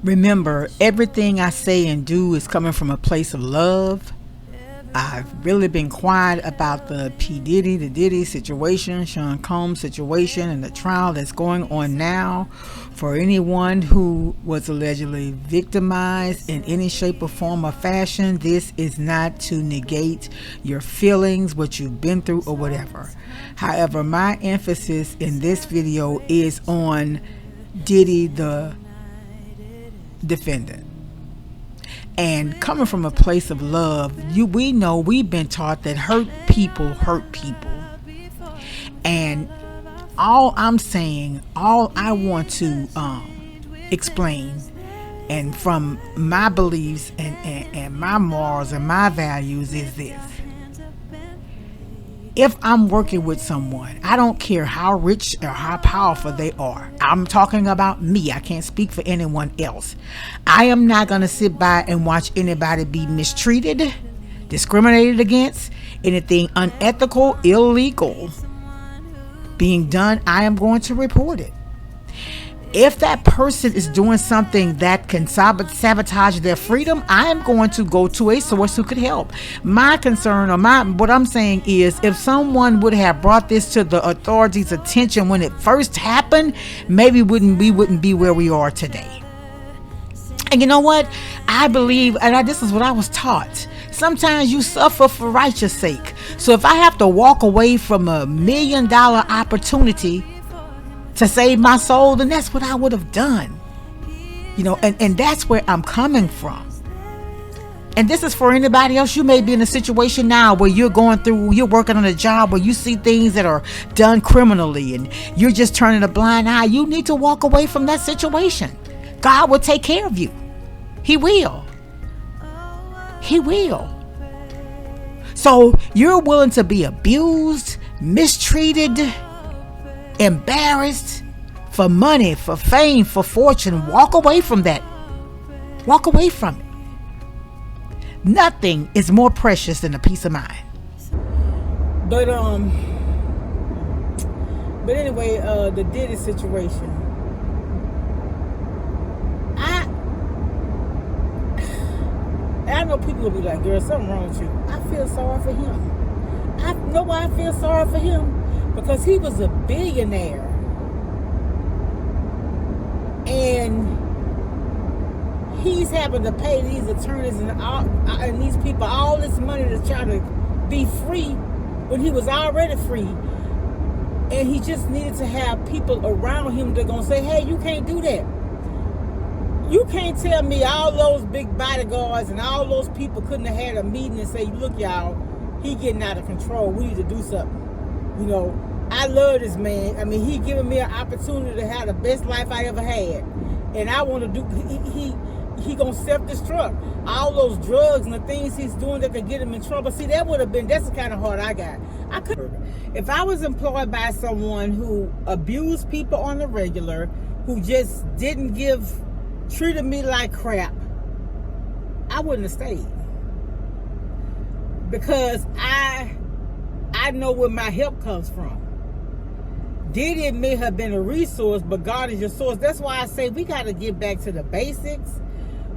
Remember, everything I say and do is coming from a place of love. I've really been quiet about the the Diddy situation, Sean Combs situation, and the trial that's going on now for anyone who was allegedly victimized in any shape or form or fashion. This is not to negate your feelings, what you've been through, or whatever. However, my emphasis in this video is on Diddy, the defendant. And coming from a place of love, we know, we've been taught that hurt people. And all I'm saying, all I want to explain, and from my beliefs and my morals and my values, is this. If I'm working with someone, I don't care how rich or how powerful they are. I'm talking about me. I can't speak for anyone else. I am not going to sit by and watch anybody be mistreated, discriminated against, anything unethical, illegal being done. I am going to report it. If that person is doing something that can sabotage their freedom, I am going to go to a source who could help. My concern, or what I'm saying is, if someone would have brought this to the authorities' attention when it first happened, maybe we wouldn't be where we are today. And you know what? I believe, and this is what I was taught. Sometimes you suffer for righteous sake. So if I have to walk away from $1 million opportunity to save my soul, then that's what I would have done. And that's where I'm coming from. And this is for anybody else. You may be in a situation now where you're working on a job where you see things that are done criminally and you're just turning a blind eye. You need to walk away from that situation. God will take care of you. He will. He will. So you're willing to be abused, mistreated, embarrassed for money, for fame, for fortune. Walk away from that. Walk away from it. Nothing is more precious than a peace of mind. But anyway, the Diddy situation. I know people will be like, girl, something wrong with you. I feel sorry for him. I know why I feel sorry for him. Because he was a billionaire. And he's having to pay these attorneys and these people all this money to try to be free when he was already free. And he just needed to have people around him that are going to say, hey, you can't do that. You can't tell me all those big bodyguards and all those people couldn't have had a meeting and say, look, y'all, he getting out of control. We need to do something. I love this man. I mean, he giving me an opportunity to have the best life I ever had. And I want to do, he gonna self-destruct. All those drugs and the things he's doing that could get him in trouble. See, that's the kind of heart I got. If I was employed by someone who abused people on the regular, who just treated me like crap, I wouldn't have stayed. Because I know where my help comes from. Diddy may have been a resource, but God is your source. That's why I say we got to get back to the basics.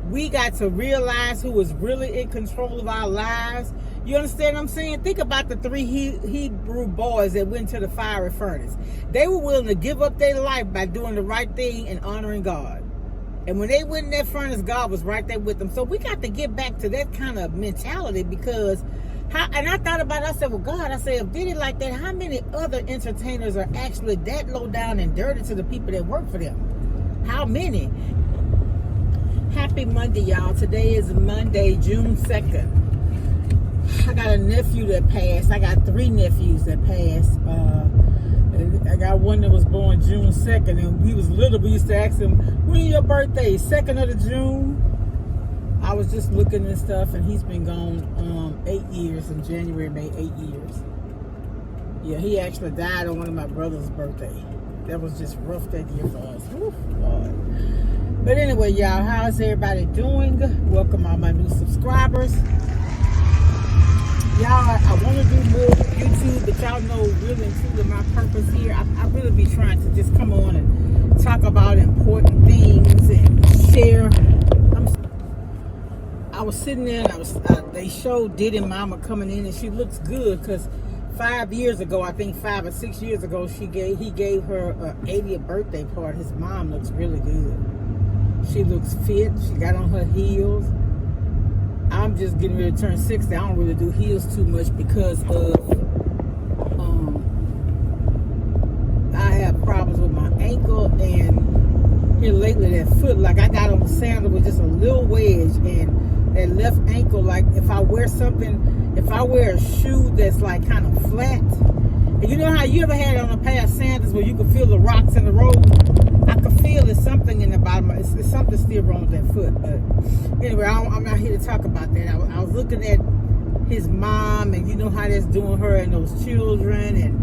We got to realize who is really in control of our lives. You understand what I'm saying? Think about the 3 Hebrew boys that went to the fiery furnace. They were willing to give up their life by doing the right thing and honoring God. And when they went in that furnace, God was right there with them. So we got to get back to that kind of mentality, because and I thought about it, I said, well, God, if Diddy like that, how many other entertainers are actually that low down and dirty to the people that work for them? How many? Happy Monday, y'all. Today is Monday, June 2nd. I got a nephew that passed. I got 3 nephews that passed. I got one that was born June 2nd, and he was little. We used to ask him, when your birthday? 2nd of the June? I was just looking and stuff, and he's been gone 8 years. In January made 8 years. Yeah, he actually died on one of my brother's birthday. That was just rough that year for us. Whew, Lord. But anyway, y'all, how's everybody doing? Welcome all my new subscribers. Y'all, I want to do more YouTube, but y'all know really and truly my purpose here. I really be trying to just come on and talk about important things and share was sitting there, and they showed Diddy mama coming in, and she looks good because 5 years ago, I think 5 or 6 years ago, he gave her an 80th birthday party. His mom looks really good. She looks fit. She got on her heels. I'm just getting ready to turn 60. I don't really do heels too much because of I have problems with my ankle, and here lately that foot, like I got on a sandal with just a little wedge, and that left ankle, like if I wear a shoe that's like kind of flat, and you know how you ever had on a pair of sandals where you could feel the rocks in the road? I could feel there's something in the bottom. It's something still wrong with that foot. But anyway, I'm not here to talk about that. I was looking at his mom, and you know how that's doing her and those children, and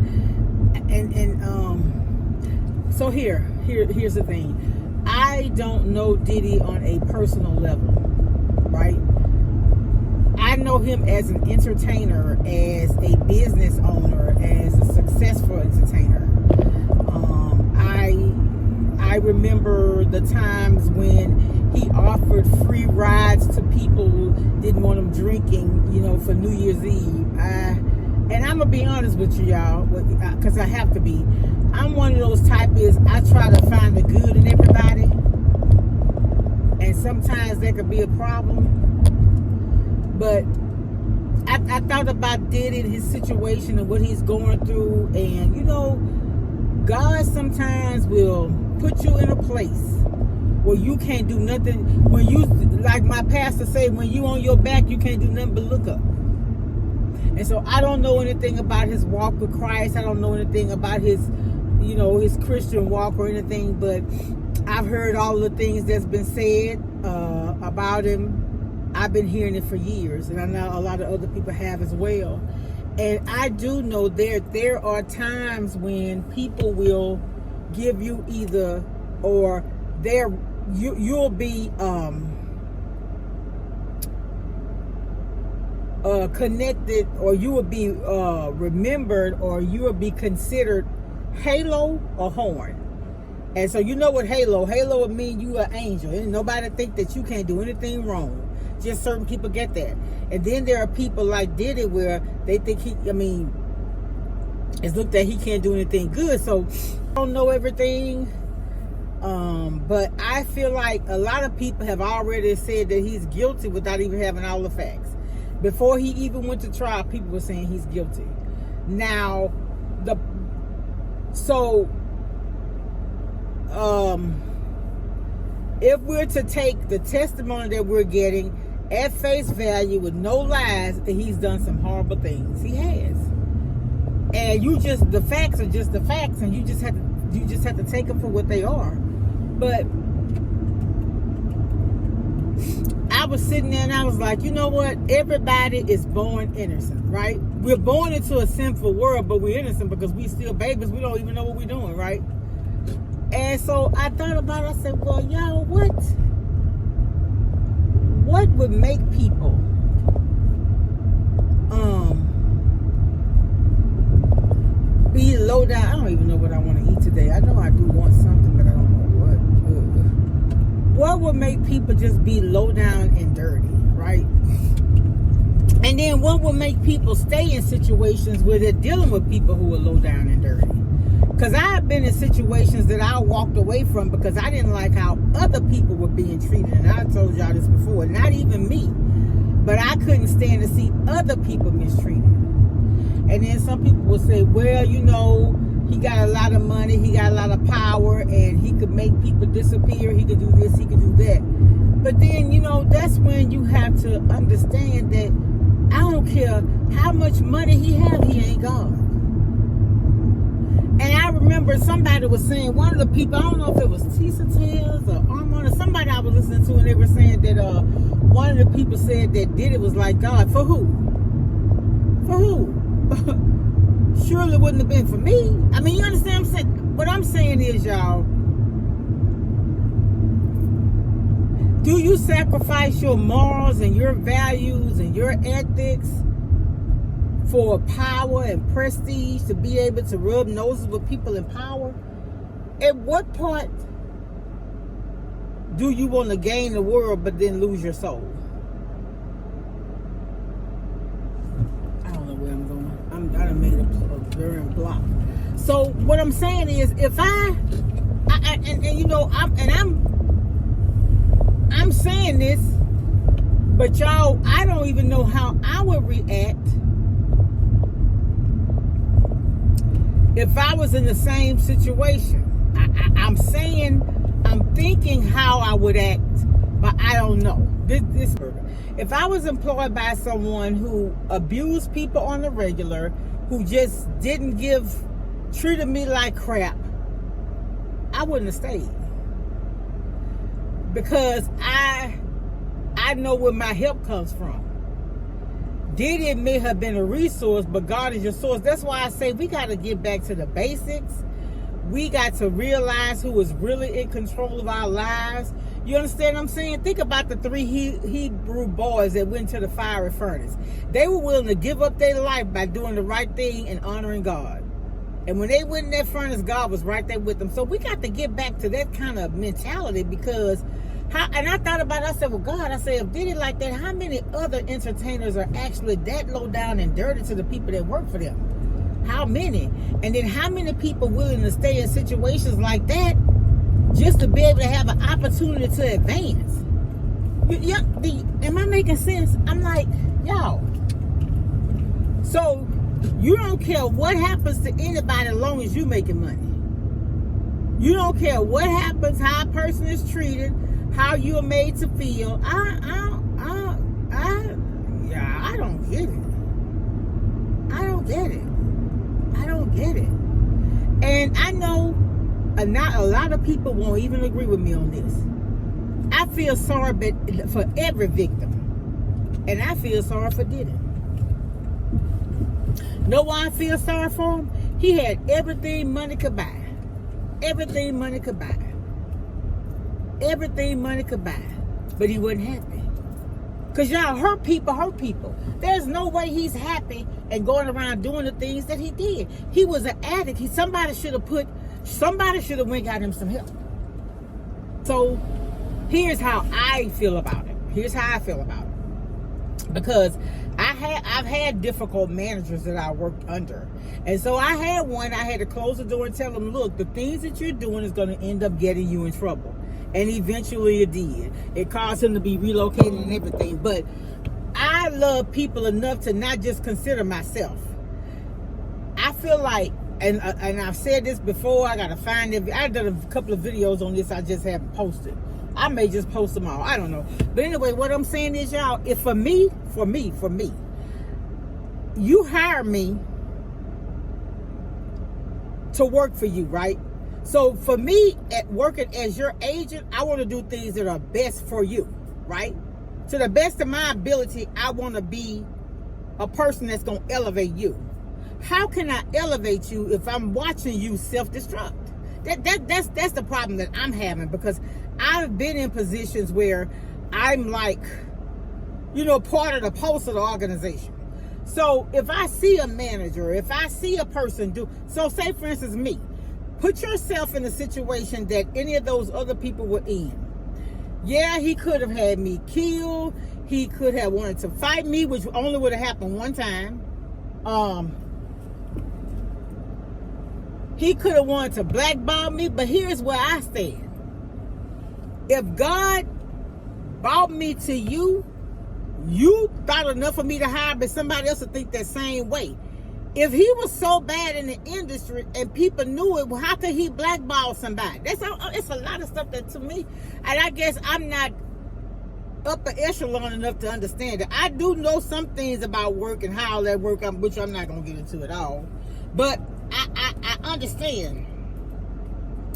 so here's the thing. I don't know Diddy on a personal level, right? I know him as an entertainer, as a business owner, as a successful entertainer. I remember the times when he offered free rides to people who didn't want him drinking, you know, for New Year's Eve. And I'm going to be honest with you, y'all, because I have to be. I'm one of those type is I try to find the good in everybody. And sometimes that could be a problem. But I thought about Diddy and his situation and what he's going through. And, you know, God sometimes will put you in a place where you can't do nothing. When you, like my pastor say, when you on your back, you can't do nothing but look up. And so I don't know anything about his walk with Christ. I don't know anything about his, you know, his Christian walk or anything. But I've heard all the things that's been said about him. I've been hearing it for years, and I know a lot of other people have as well. And I do know there are times when people will give you either, or you'll be connected, or you will be remembered, or you will be considered halo or horn. And so you know what halo would mean. You an angel, and nobody think that you can't do anything wrong. Just certain people get that. And then there are people like Diddy where they think it's looked at he can't do anything good. So I don't know everything. But I feel like a lot of people have already said that he's guilty without even having all the facts. Before he even went to trial, people were saying he's guilty. Now, if we're to take the testimony that we're getting at face value with no lies, that he's done some horrible things. He has. And the facts are just the facts, and you just have to take them for what they are. But I was sitting there and I was like, you know what? Everybody is born innocent, right? We're born into a sinful world, but we're innocent because we still babies. We don't even know what we're doing, right? And so I thought about it. I said, well, y'all, what would make people be low down? I don't even know what I want to eat today. I know I do want something, but I don't know what. What would make people just be low down and dirty, right? And then what would make people stay in situations where they're dealing with people who are low down and dirty? Because I've been in situations that I walked away from because I didn't like how other people were being treated. And I told y'all this before, not even me. But I couldn't stand to see other people mistreated. And then some people will say, well, you know, he got a lot of money, he got a lot of power, and he could make people disappear, he could do this, he could do that. But then, you know, that's when you have to understand that I don't care how much money he have, he ain't God. And I remember somebody was saying, one of the people, I don't know if it was Tisa Tales or Armand or somebody I was listening to, and they were saying that one of the people said that Diddy was like God. For who? For who? Surely wouldn't have been for me. I mean, you understand what I'm saying? What I'm saying is, y'all, do you sacrifice your morals and your values and your ethics for power and prestige, to be able to rub noses with people in power? At what point do you want to gain the world but then lose your soul? done made a glaring block. So what I'm saying is, if and you know, I'm saying this, but y'all, I don't even know how I would react if I was in the same situation. I'm thinking how I would act, but I don't know. If I was employed by someone who abused people on the regular, who just treated me like crap, I wouldn't have stayed. Because I know where my help comes from. Diddy may have been a resource, but God is your source. That's why I say we got to get back to the basics. We got to realize who is really in control of our lives. You understand what I'm saying? Think about the 3 Hebrew boys that went to the fiery furnace. They were willing to give up their life by doing the right thing and honoring God. And when they went in that furnace, God was right there with them. So we got to get back to that kind of mentality, because and I thought about it, I said, well, God, I said, if Diddy like that, how many other entertainers are actually that low down and dirty to the people that work for them? How many? And then how many people willing to stay in situations like that just to be able to have an opportunity to advance? Am I making sense? I'm like, y'all. So you don't care what happens to anybody as long as you making money. You don't care what happens, how a person is treated, how you're made to feel. I don't get it. I don't get it. I don't get it. And I know not a lot of people won't even agree with me on this. I feel sorry for every victim. And I feel sorry for Diddy. Know why I feel sorry for him? He had everything money could buy. Everything money could buy. Everything money could buy. But he wasn't happy. Because y'all, hurt people. There's no way he's happy and going around doing the things that he did. He was an addict. Somebody should have went and got him some help. So here's how I feel about it. Because I've had difficult managers that I worked under. And so I had one, I had to close the door and tell them, look, the things that you're doing is going to end up getting you in trouble. And eventually it did. It caused him to be relocated and everything. But I love people enough to not just consider myself. I feel like, and I've said this before, I got to find it. I've done a couple of videos on this, I just haven't posted. I may just post them all. I don't know. But anyway, what I'm saying is, y'all, if for me, you hire me to work for you, right? So for me, at working as your agent, I want to do things that are best for you, right? To the best of my ability, I want to be a person that's going to elevate you. How can I elevate you if I'm watching you self-destruct? That's the problem that I'm having, because I've been in positions where I'm like, part of the pulse of the organization. So if I see a manager, if I see a person so say for instance me, put yourself in a situation that any of those other people were in. Yeah, he could have had me killed. He could have wanted to fight me, which only would have happened one time. He could have wanted to blackball me, but here's where I stand. If God brought me to you, you thought enough of me to hire, but somebody else would think that same way. If he was so bad in the industry and people knew it, well, how could he blackball somebody? It's a lot of stuff that, to me, and I guess I'm not upper echelon enough to understand it. I do know some things about work and how that work, which I'm not going to get into at all. But I understand.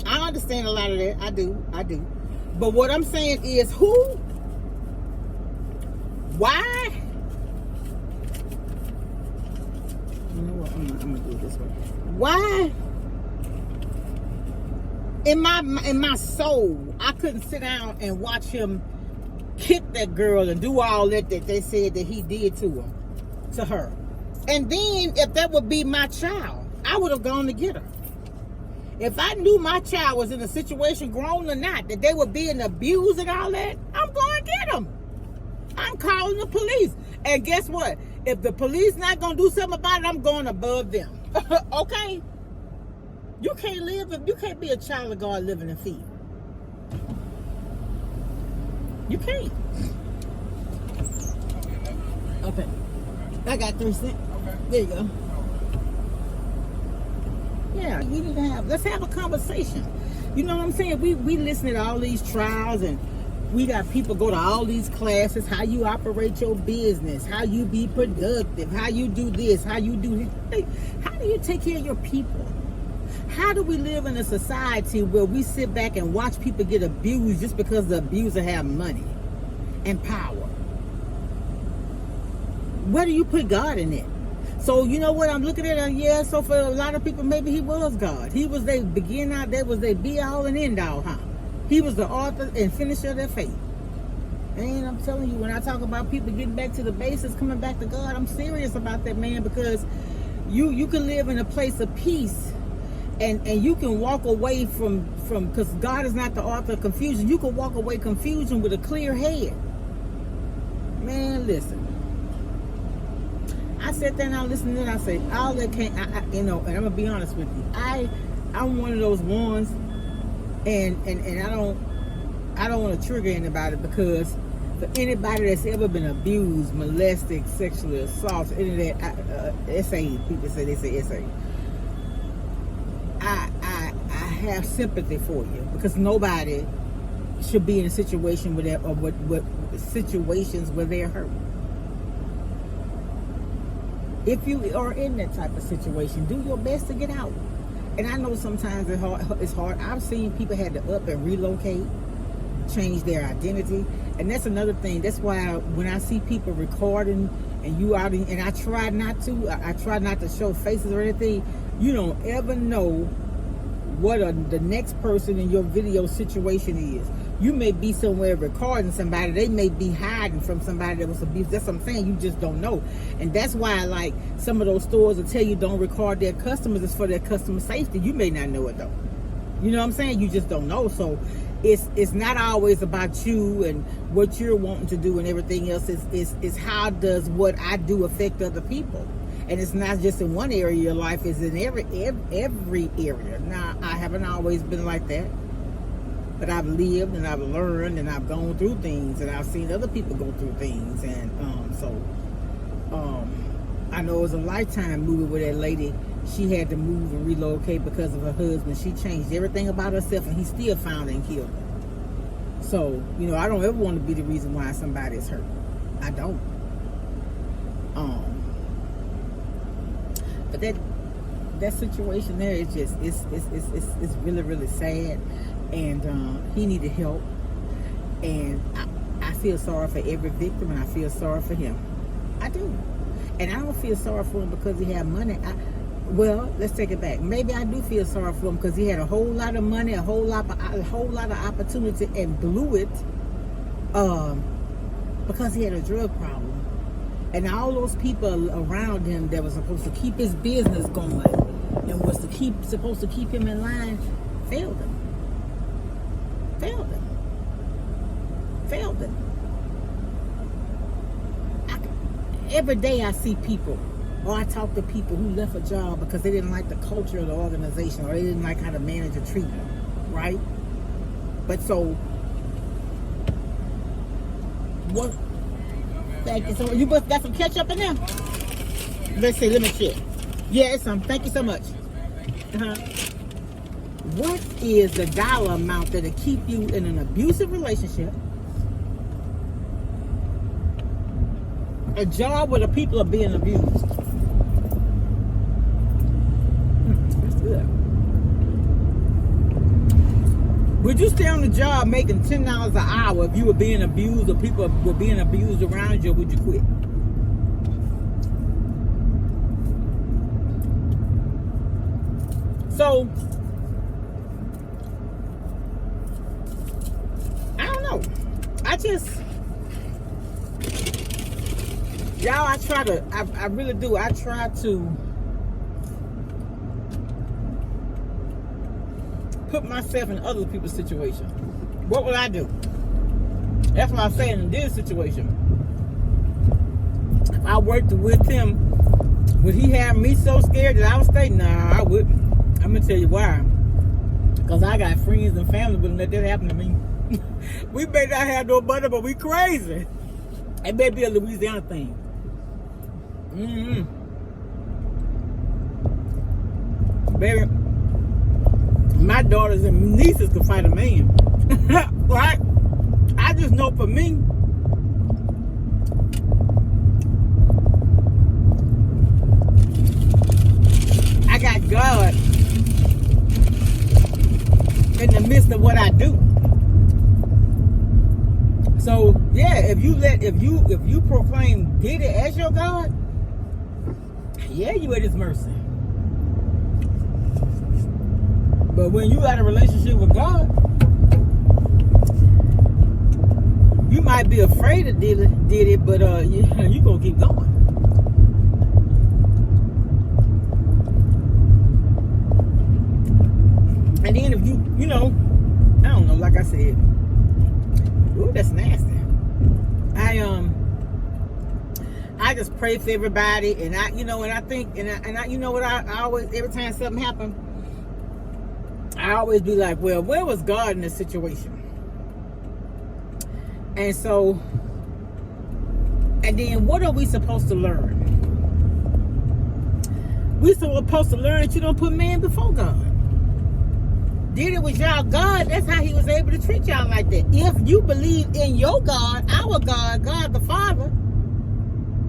I understand a lot of that. I do. But what I'm saying is, why? You know what? I'm gonna do it this way. Why? In my soul, I couldn't sit down and watch him kick that girl and do all that they said that he did to her. And then, if that would be my child, I would have gone to get her. If I knew my child was in a situation, grown or not, that they were being abused and all that, I'm going to get them. I'm calling the police. And guess what? If the police not gonna do something about it, I'm going above them. Okay? You can't be a child of God living in fear. You can't. Okay. I got 3 cents. Okay. There you go. Yeah, we need to let's have a conversation. You know what I'm saying? We listen to all these trials, and we got people go to all these classes, how you operate your business, how you be productive, how you do this, how you do this. How do you take care of your people? How do we live in a society where we sit back and watch people get abused just because the abuser have money and power? Where do you put God in it? So you know what I'm looking at? Yeah, so for a lot of people, maybe he was God. He was their begin out, that was their be all and end all, huh? He was the author and finisher of their faith. And I'm telling you, when I talk about people getting back to the basics, coming back to God, I'm serious about that, man, because you can live in a place of peace, and you can walk away from because God is not the author of confusion. You can walk away confusion with a clear head. Man, listen. I sat there and I listened to it. I say, all that can't, and I'm gonna be honest with you. I'm one of those ones, and I don't want to trigger anybody, because for anybody that's ever been abused, molested, sexually assaulted, any of that, SA, people say, they say SA. I have sympathy for you, because nobody should be in a situation where they're, or what situations where they're hurt. If you are in that type of situation, do your best to get out. And I know sometimes it's hard. I've seen people had to up and relocate, change their identity. And that's another thing. That's why when I see people recording and you out, and I try not to show faces or anything, you don't ever know what the next person in your video situation is. You may be somewhere recording somebody. They may be hiding from somebody that was abused. That's what I'm saying. You just don't know. And that's why, like, some of those stores will tell you don't record their customers. It's for their customer safety. You may not know it, though. You know what I'm saying? You just don't know. So it's not always about you and what you're wanting to do and everything else. It's how does what I do affect other people. And it's not just in one area of your life. It's in every area. Now, I haven't always been like that. But I've lived and I've learned and I've gone through things, and I've seen other people go through things. And I know it was a Lifetime movie where that lady, she had to move and relocate because of her husband. She changed everything about herself, and he still found her and killed her. So, you know, I don't ever want to be the reason why somebody is hurt. I don't. But that situation there is just, it's really, really sad. And he needed help, and I feel sorry for every victim, and I feel sorry for him. I do. And I don't feel sorry for him because he had money. Well, let's take it back. Maybe I do feel sorry for him because he had a whole lot of money, a whole lot of opportunity, and blew it because he had a drug problem. And all those people around him that was supposed to keep his business going and was supposed to keep him in line failed him. Failed them. Every day I see people, or I talk to people who left a job because they didn't like the culture of the organization, or they didn't like how the manager treated them, right? But so, what? Thank you so much. You both got some ketchup in there? Let's see, let me check. Yeah, it's some. Thank you so much. What is the dollar amount that'll keep you in an abusive relationship, a job where the people are being abused? That's good. Would you stay on the job making $10 an hour if you were being abused, or people were being abused around you, or would you quit? So, I really do. I try to put myself in other people's situation. What would I do? That's what I'm saying in this situation. If I worked with him, would he have me so scared that I would stay? Nah, I wouldn't. I'm gonna tell you why. Because I got friends and family wouldn't let that happen to me. We may not have no money, but we crazy. It may be a Louisiana thing. Baby, my daughters and nieces could fight a man. Right? I just know for me, I got God in the midst of what I do. So yeah, if you proclaim Diddy as your God, yeah, you at his mercy. But when you got a relationship with God, you might be afraid of Diddy, but you gonna keep going. And then if you know, I don't know, like I said, ooh, that's nasty. I just pray for everybody, and I think, and I you know what, I always, every time something happens, I always be like, well, where was God in this situation? And so, and then what are we supposed to learn? We supposed to learn that you don't put man before God. Diddy was y'all God. That's how he was able to treat y'all like that. If you believe in your God, our God, God the Father,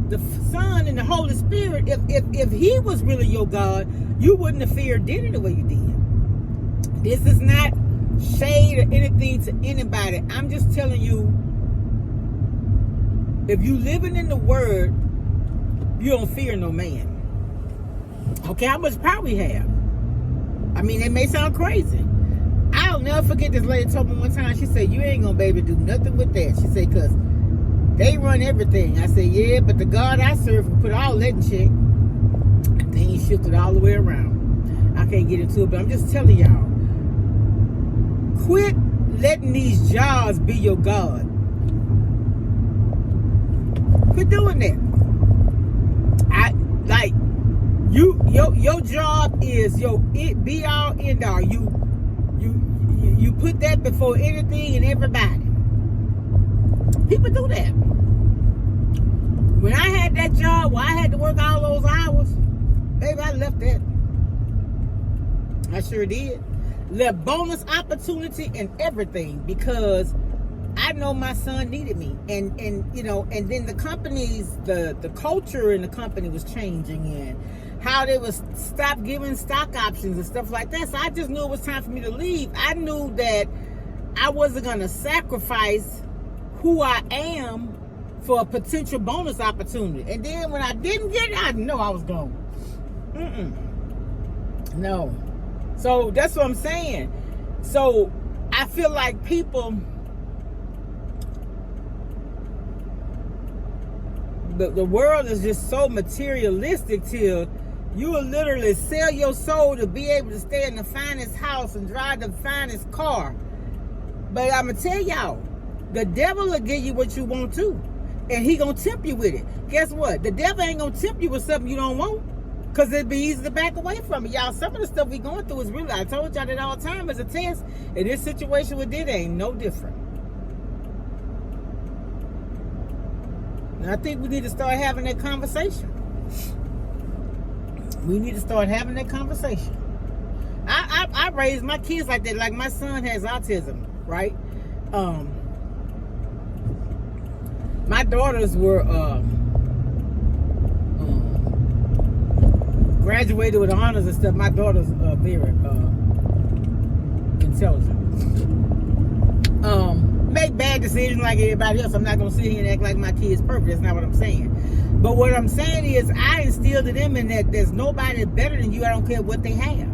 the Son, and the Holy Spirit, if he was really your God, you wouldn't have feared Diddy the way you did. This is not shade or anything to anybody. I'm just telling you, if you living in the Word, you don't fear no man. Okay, how much power we have? I mean, it may sound crazy. I'll never forget this lady told me one time, she said, you ain't gonna be able to do nothing with that. She said, because they run everything. I said, yeah, but the God I serve can put all that in check. And then he shifted all the way around. I can't get into it, but I'm just telling y'all, quit letting these jobs be your God. Quit doing that. Your job is your be all end all. You put that before anything and everybody. People do that. When I had that job where I had to work all those hours, baby, I left that. I sure did. Left bonus opportunity and everything because I know my son needed me. And then the companies, the culture in the company was changing, and how they was stop giving stock options and stuff like that. So I just knew it was time for me to leave. I knew that I wasn't going to sacrifice who I am for a potential bonus opportunity. And then when I didn't get it, I know I was gone. No. So that's what I'm saying. So I feel like people, the world is just so materialistic till you will literally sell your soul to be able to stay in the finest house and drive the finest car. But I'm going to tell y'all, the devil will give you what you want too. And he going to tempt you with it. Guess what? The devil ain't going to tempt you with something you don't want. Because it'd be easy to back away from it. Y'all, some of the stuff we going through is really, I told y'all that all the time, as a test. And this situation with Diddy ain't no different. And I think we need to start having that conversation. We need to start having that conversation. I raised my kids like that. Like my son has autism, right? My daughters were graduated with honors and stuff. My daughters are very intelligent. Make bad decisions like everybody else. I'm not going to sit here and act like my kid's perfect. That's not what I'm saying. But what I'm saying is I instilled in them in that there's nobody better than you. I don't care what they have.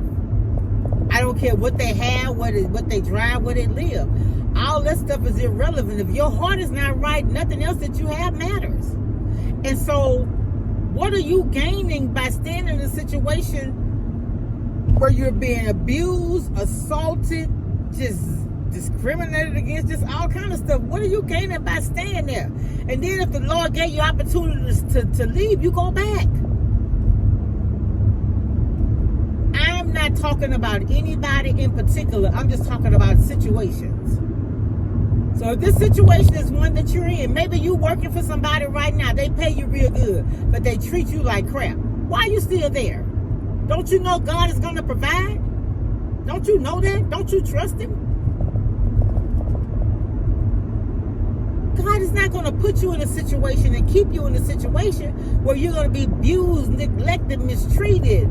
I don't care what they have, what they drive, where they live. All that stuff is irrelevant. If your heart is not right, nothing else that you have matters. And so what are you gaining by standing in a situation where you're being abused, assaulted, just discriminated against, just all kind of stuff. What are you gaining by staying there? And then if the Lord gave you opportunities to leave, you go back. I'm not talking about anybody in particular. I'm just talking about situations. So if this situation is one that you're in, maybe you're working for somebody right now. They pay you real good, but they treat you like crap. Why are you still there? Don't you know God is going to provide? Don't you know that? Don't you trust him? God is not going to put you in a situation and keep you in a situation where you're going to be abused, neglected, mistreated.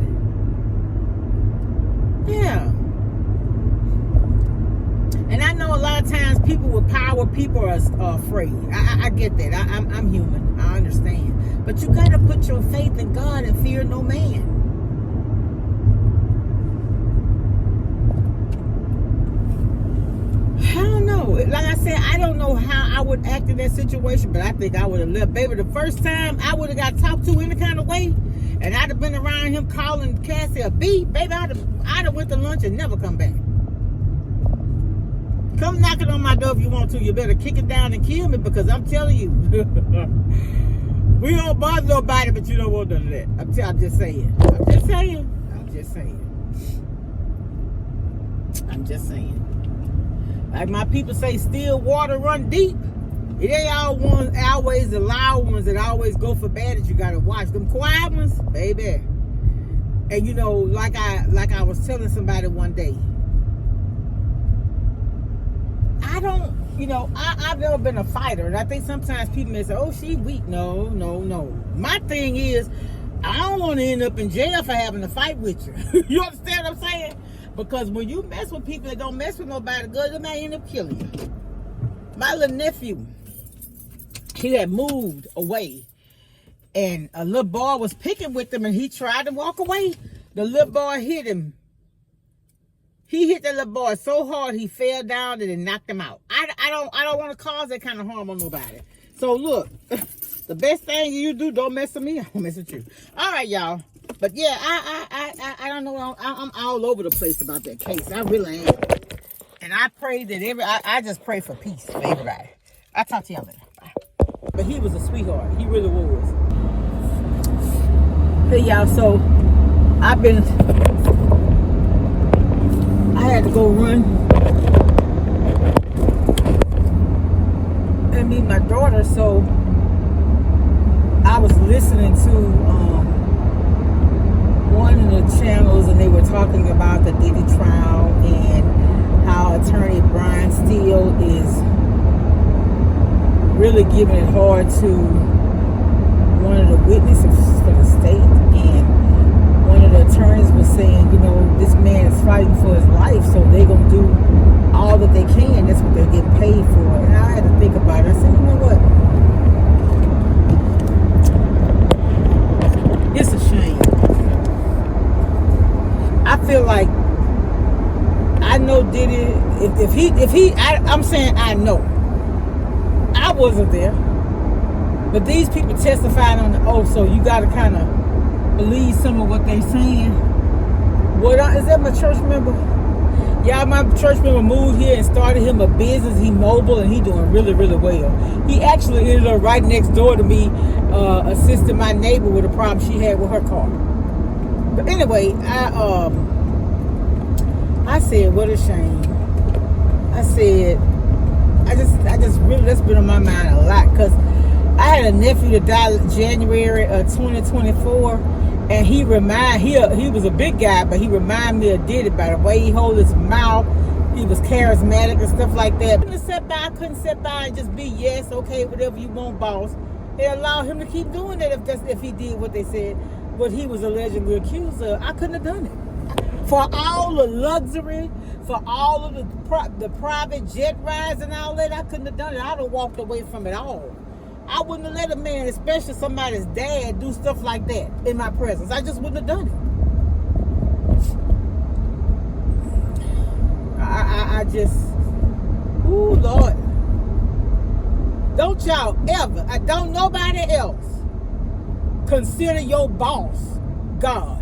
Yeah. And I know a lot of times people with power, people are afraid. I get that. I'm human. I understand. But you got to put your faith in God and fear no man. I don't know. Like I said, I don't know how I would act in that situation, but I think I would have left. Baby, the first time I would have got talked to any kind of way, and I'd have been around him calling Cassie a B, baby, I'd have went to lunch and never come back. Come knocking on my door if you want to. You better kick it down and kill me, because I'm telling you, we don't bother nobody, but you don't want none of that. I'm just saying. Like my people say, still water run deep. It ain't always the loud ones that always go for bad that you gotta watch. Them quiet ones, baby. And you know, like I was telling somebody one day, I've never been a fighter, and I think sometimes people may say, "Oh, she weak." No. My thing is, I don't want to end up in jail for having a fight with you. You understand what I'm saying? Because when you mess with people that don't mess with nobody good, they may end up killing you. My little nephew, he had moved away, and a little boy was picking with him, and he tried to walk away. The little boy hit him. He hit that little boy so hard he fell down and it knocked him out. I don't want to cause that kind of harm on nobody. So look, the best thing you do, don't mess with me, I don't mess with you. All right, y'all. But yeah, I don't know. I'm all over the place about that case. I really am. And I pray that I just pray for peace for everybody. I'll talk to y'all later. Bye. But he was a sweetheart. He really was. Hey y'all, so I had to go run and meet my daughter, so I was listening to one of the channels, and they were talking about the Diddy trial and how attorney Brian Steele is really giving it hard to one of the witnesses for the state. And one of the attorneys was saying, this man is fighting for his life, so they're going to do all that they can. That's what they're getting paid for. And I had to think about it. I said, you know what? It's a shame. I feel like I know Diddy. I'm saying I know. I wasn't there, but these people testified on the oath, so you got to kind of believe some of what they're saying. Is that my church member? Yeah, my church member moved here and started him a business. He mobile and he doing really, really well. He actually ended up right next door to me, assisting my neighbor with a problem she had with her car. But anyway, I said, what a shame. I said, I just really, that's been on my mind a lot, because I had a nephew that died January of 2024, and he was a big guy, but he reminded me of Diddy by the way he hold his mouth. He was charismatic and stuff like that. I couldn't sit by and just be yes, okay, whatever you want, boss. They allowed him to keep doing that if he did what they said, what he was allegedly accused of. I couldn't have done it. For all the luxury, for all of the private jet rides and all that, I couldn't have done it. I'd have walked away from it all. I wouldn't have let a man, especially somebody's dad, do stuff like that in my presence. I just wouldn't have done it. I just, ooh, Lord. Don't y'all ever, don't nobody else consider your boss God.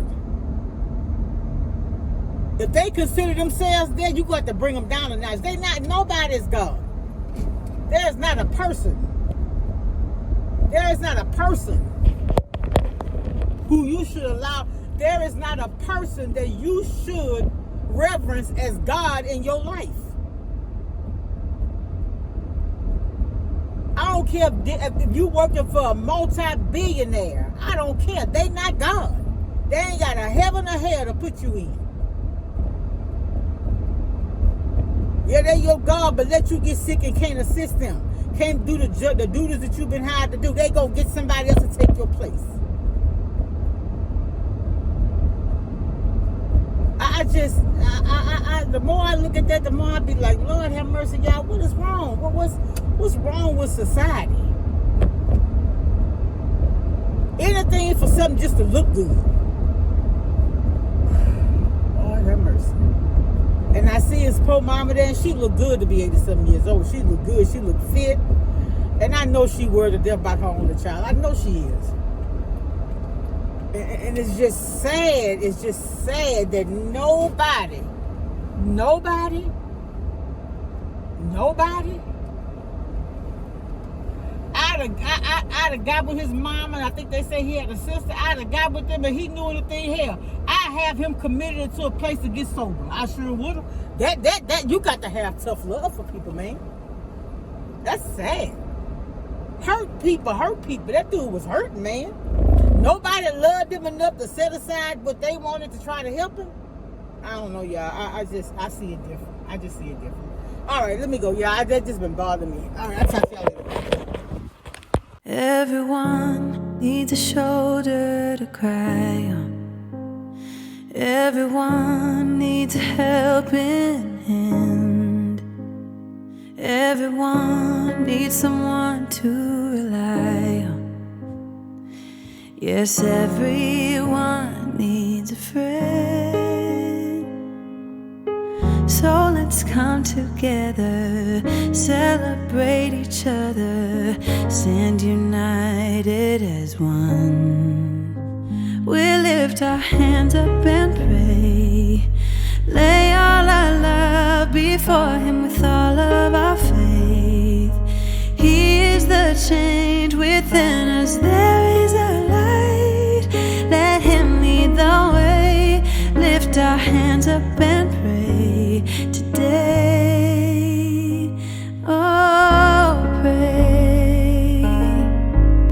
If they consider themselves dead, you got to bring them down a notch. They not, nobody's God. There is not a person. There is not a person who you should allow. There is not a person that you should reverence as God in your life. I don't care if you working for a multi-billionaire. I don't care. They not God. They ain't got a heaven or hell to put you in. Yeah, they your God, but let you get sick and can't assist them. Can't do the duties that you've been hired to do. They go get somebody else to take your place. The more I look at that, the more I be like, Lord have mercy, y'all. What is wrong? What's wrong with society? Anything for something just to look good. Lord have mercy. And I see his poor mama there, and she look good to be 80-something years old. She look good. She look fit. And I know she worried to death about her only child. I know she is. And it's just sad. It's just sad that nobody I'd have got with his mama, and I think they say he had a sister. I'd have got with them, and he knew anything. Hell, I have him committed to a place to get sober. I sure would have. That you got to have tough love for people, man. That's sad. Hurt people. That dude was hurting, man. Nobody loved him enough to set aside what they wanted to try to help him. I don't know, y'all. I see it different. I just see it different. All right, let me go, y'all. That just been bothering me. All right, I'll talk to y'all later. Everyone needs a shoulder to cry on. Everyone needs a helping hand. Everyone needs someone to rely on. Yes, everyone needs a friend. So let's come together, celebrate each other, stand united as one. We lift our hands up and pray, lay all our love before Him with all of our faith. He is the change within us.